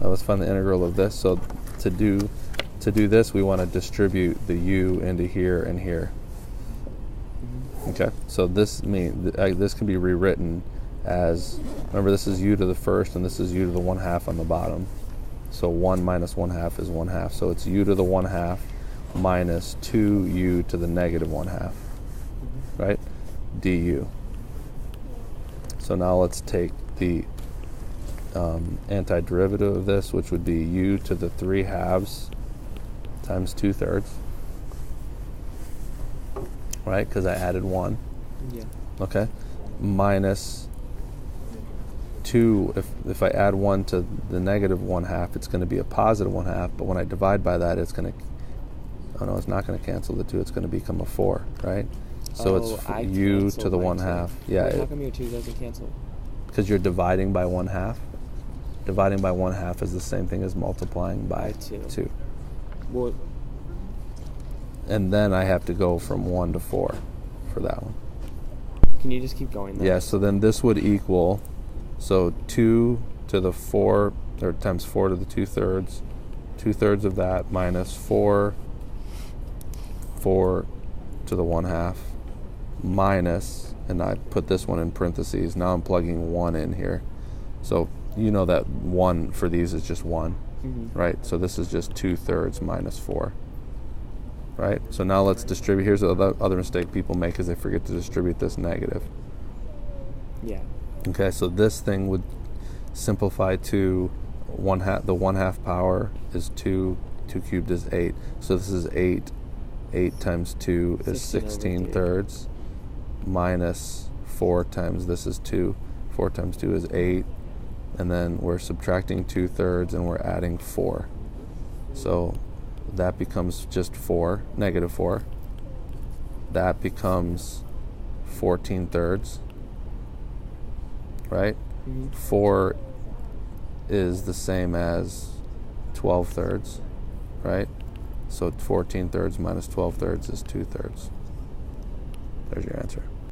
Now let's find the integral of this. So to do this, we want to distribute the u into here and here. Okay, so this can be rewritten as, remember this is u to the first and this is u to the 1/2 on the bottom. So 1 minus 1/2 is 1/2. So it's u to the 1/2 minus 2u to the negative 1/2, right? du. So now let's take the antiderivative of this, which would be u to the 3/2 times 2/3. Right, because I added 1. Yeah. Okay. Minus 2, if I add 1 to the negative 1/2, it's going to be a positive 1/2, but when I divide by that, it's going to, oh no, it's not going to cancel the 2, it's going to become a 4, right? So it's u to the 1/2. Yeah. Wait, how come your 2 doesn't cancel? Because you're dividing by 1/2. Dividing by 1/2 is the same thing as multiplying by 2. Well, and then I have to go from 1 to 4 for that one. Can you just keep going there? Yeah, so then this would equal, so 2 to the 4, or times 4 to the 2/3, 2/3 of that minus 4 to the 1/2, minus, and I put this one in parentheses, now I'm plugging 1 in here. So you know that 1 for these is just 1, right? So this is just 2/3 minus 4. Right? So now let's distribute. Here's the other mistake people make, is they forget to distribute this negative. Yeah. Okay, so this thing would simplify to the 1/2 power is 2 cubed is 8. So this is 8. 8 times 2 is 16/3 minus 4 times this is 2. 4 times 2 is 8. And then we're subtracting 2/3 and we're adding 4. So that becomes just 4, negative 4. That becomes 14/3, right? 4 is the same as 12/3, right? So 14/3 minus 12/3 is 2/3. There's your answer.